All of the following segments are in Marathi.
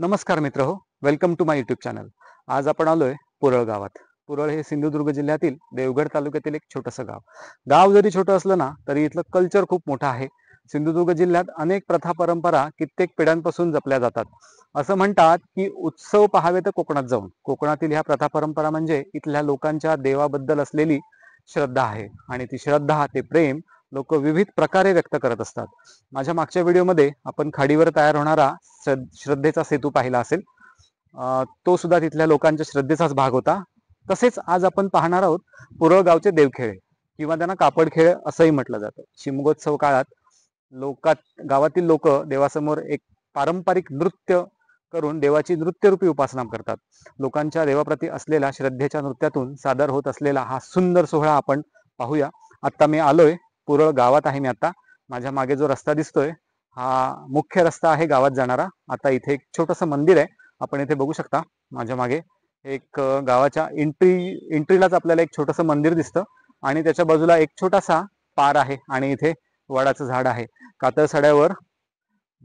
नमस्कार मित्र हो, welcome to my YouTube channel. आज आपण आलोय पुरळ गावात। पुरळ हे सिंधुदुर्ग जिल्ह्यातील देवगड तालुक्यातील एक छोटंसं गाव। गाव जरी छोटं असलं ना तरी इथलं कल्चर खूप मोठं आहे। सिंधुदुर्ग जिल्ह्यात अनेक प्रथा परंपरा कित्येक पिढ्यांपासून जपल्या जातात। असं म्हणतात की उत्सव पाहावे तर कोकणात जाऊन। कोकणातील ह्या प्रथा परंपरा म्हणजे इथल्या लोकांच्या देवाबद्दल असलेली श्रद्धा आहे आणि ती श्रद्धा ते प्रेम लोक विविध प्रकारे व्यक्त करत असतात। माझ्या मागच्या व्हिडिओमध्ये आपण खाडीवर तयार होणारा श्रद्धेचा सेतू पाहिला असेल। तो सुद्धा तिथल्या लोकांच्या श्रद्धेचाच भाग होता। तसेच आज आपण पाहणार आहोत पुरळ गावचे देवखेळे किंवा त्यांना कापडखेळ असंही म्हटलं जातं। शिमगोत्सव काळात गावातील लोक देवासमोर एक पारंपरिक नृत्य करून देवाची नृत्यरूपी उपासना करतात। लोकांच्या देवाप्रती असलेल्या श्रद्धेच्या नृत्यातून सादर होत असलेला हा सुंदर सोहळा आपण पाहूया। आता मी आलोय पुरळ गावात आहे। मी आता माझ्या मागे जो रस्ता दिसतोय हा मुख्य रस्ता आहे गावात जाणारा। आता इथे एक छोटंसं मंदिर आहे, आपण इथे बघू शकता। माझ्या मागे एक गावाच्या एंट्रीलाच आपल्याला एक छोटंसं मंदिर दिसतं आणि त्याच्या बाजूला एक छोटासा पार आहे आणि इथे वडाचं झाड आहे। कातळ सड्यावर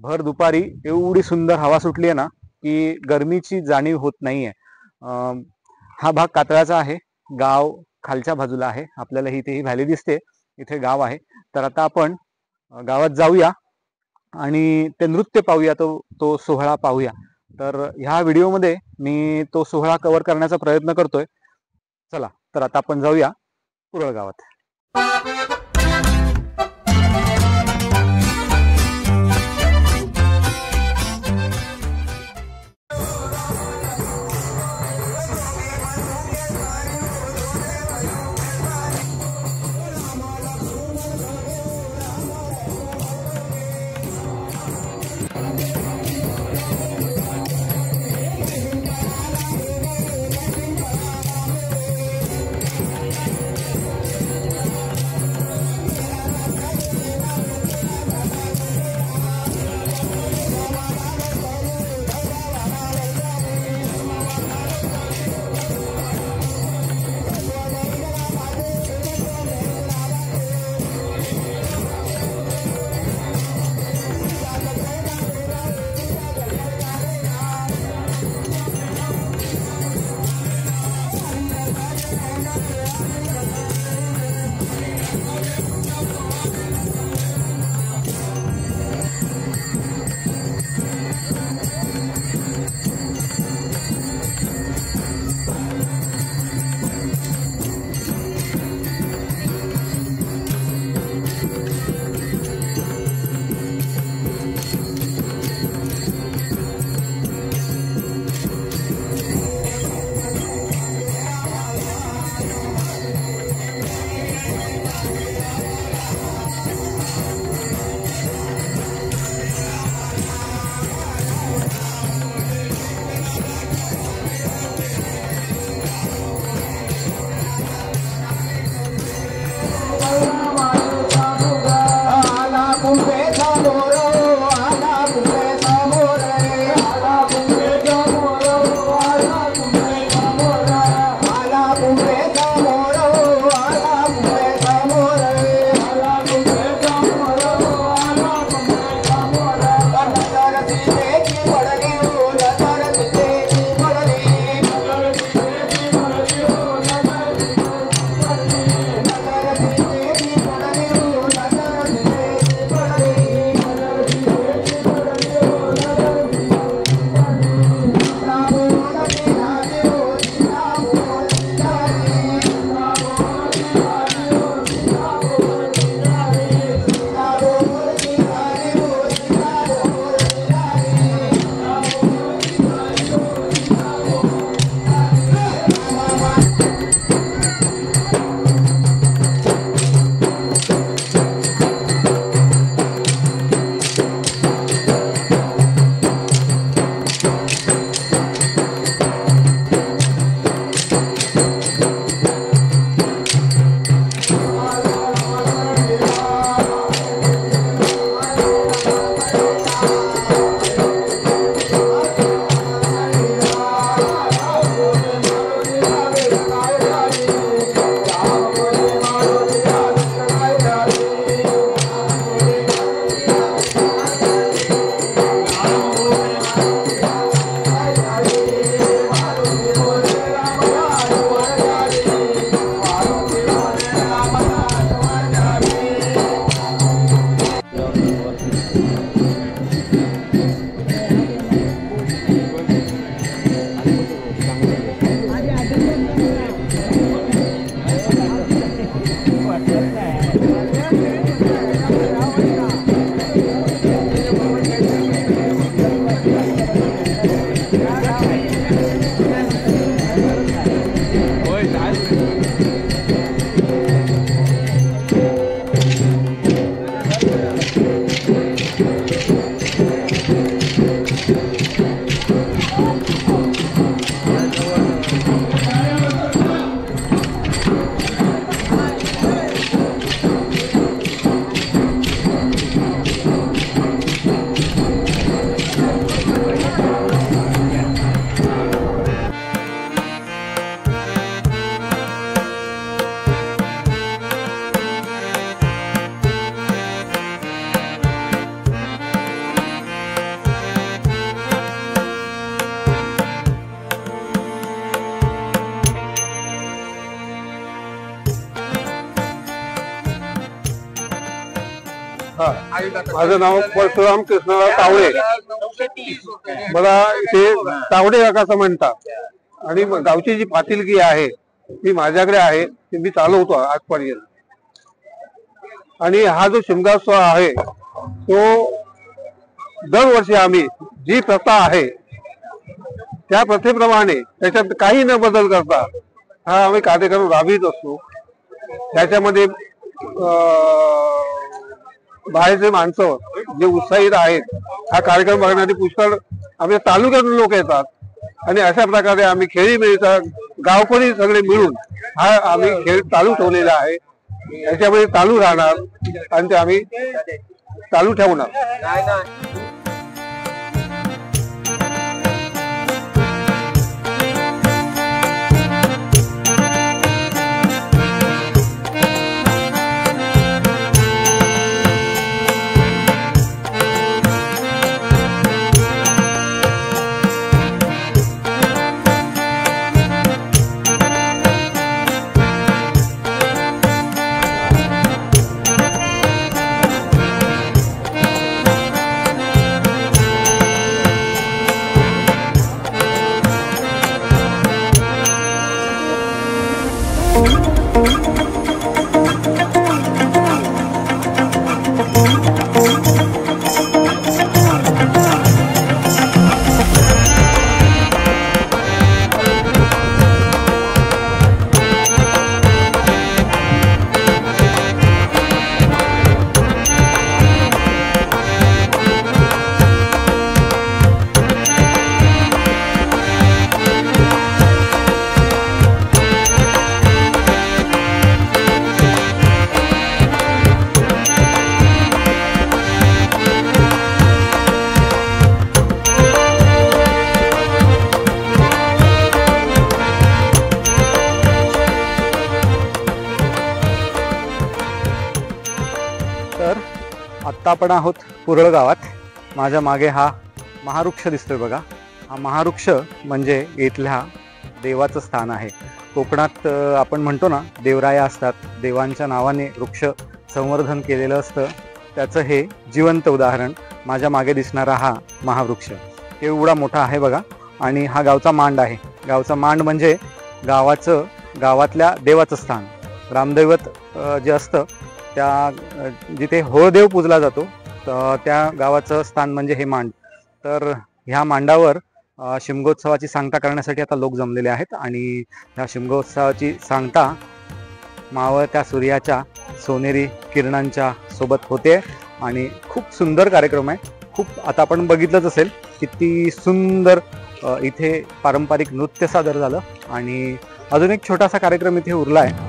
भर दुपारी एवढी सुंदर हवा सुटली आहे ना की गरमीची जाणीव होत नाहीये। हा भाग कातळाचा आहे। गाव खालच्या बाजूला आहे, आपल्याला इथे ही व्हॅली दिसते, इथे गाव आहे। तर आता आपण गावात जाऊया आणि ते नृत्य पाहूया, तो सोहळा पाहूया। तर ह्या व्हिडिओमध्ये मी तो सोहळा कव्हर करण्याचा प्रयत्न करतोय। चला तर आता आपण जाऊया पुरळ गावात। हा, माझं नाव परशुराम कृष्णराव तावडे. मला इथे तावडे काका म्हणतात आणि गावची जी पाटीलकी आहे ती माझ्याकडे आहे, ती मी चालवतो आजपर्यंत. आणि हा जो शिमगोत्सव आहे तो दरवर्षी आम्ही जी प्रथा आहे त्या प्रथेप्रमाणे त्याच्यात काही न बदल करता हा आम्ही कार्यक्रम राबवित असतो. त्याच्यामध्ये बाहेरचे माणसं जे उत्साहित आहेत हा कार्यक्रम बघण्यासाठी पुष्कळ आमच्या तालुक्यातून लोक येतात आणि अशा प्रकारे आम्ही खेळी मिळता गावकरी सगळे मिळून हा आम्ही खेळ चालू ठेवलेला आहे. याच्यामध्ये चालू राहणार आणि ते आम्ही चालू ठेवणार. तर आत्ता आपण आहोत पुरळ गावात. माझ्या मागे हा महावृक्ष दिसतोय बघा. हा महावृक्ष म्हणजे इथल्या देवाचं स्थान आहे. कोकणात आपण म्हणतो ना देवराया असतात, देवांच्या नावाने वृक्ष संवर्धन केलेलं असतं. त्याचं हे जिवंत उदाहरण माझ्या मागे दिसणारा हा महावृक्ष एवढा मोठा आहे बघा. आणि हा गावचा मांड आहे. गावचा मांड म्हणजे गावातल्या देवाचं स्थान. ग्रामदैवत जे असतं त्या जिथे होळदेव पूजला जातो त्या गावाचं स्थान म्हणजे हे मांड. तर ह्या मांडावर शिमगोत्सवाची सांगता करण्यासाठी आता लोक जमलेले आहेत आणि ह्या शिमगोत्सवाची सांगता मावळत्या सूर्याच्या सोनेरी किरणांच्या सोबत होते आणि खूप सुंदर कार्यक्रम आहे. खूप आता आपण बघितलंच असेल किती सुंदर इथे पारंपरिक नृत्य सादर झालं आणि अजून एक छोटासा कार्यक्रम इथे उरला आहे.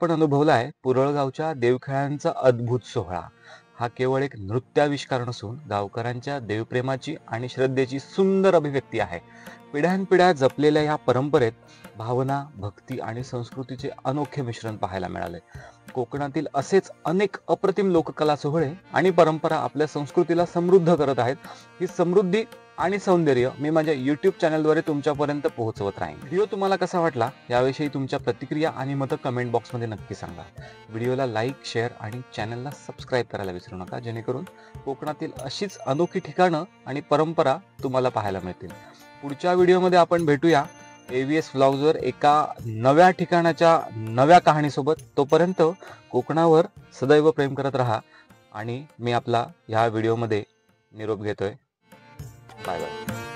आपण अनुभवलाय पुरळगावच्या देवखेळांचा अद्भुत सोहळा. हा केवळ एक नृत्याविष्कार नसून गावकऱ्यांच्या देवप्रेमाची आणि श्रद्धेची सुंदर अभिव्यक्ती आहे. पिढ्यानपिढ्या जपलेल्या या परंपरेत भावना, भक्ती आणि संस्कृतीचे अनोखे मिश्रण पाहायला मिळाले. कोकणातील असेच अनेक अप्रतिम लोककला सोहळे आणि परंपरा आपल्या संस्कृतीला समृद्ध करत आहेत. ही समृद्धी आणि सौंदर्य मी माझ्या YouTube चॅनलद्वारे तुमच्यापर्यंत पोहोचवत राहीन. व्हिडिओ तुम्हाला कसा वाटला याविषयी तुमच्या प्रतिक्रिया आणि मतं कमेंट बॉक्समध्ये नक्की सांगा. व्हिडिओला लाईक, शेअर आणि चॅनलला सबस्क्राईब करायला विसरू नका, जेणेकरून कोकणातील अशीच अनोखी ठिकाणं आणि परंपरा तुम्हाला पाहायला मिळतील. पुढच्या व्हिडिओमध्ये आपण भेटूया AVS व्लॉग्सवर एका नव्या ठिकाणाच्या नव्या कहाणीसोबत. तोपर्यंत कोकणावर सदैव प्रेम करत राहा आणि मी आपला ह्या व्हिडिओमध्ये निरोप घेतोय. Bye bye.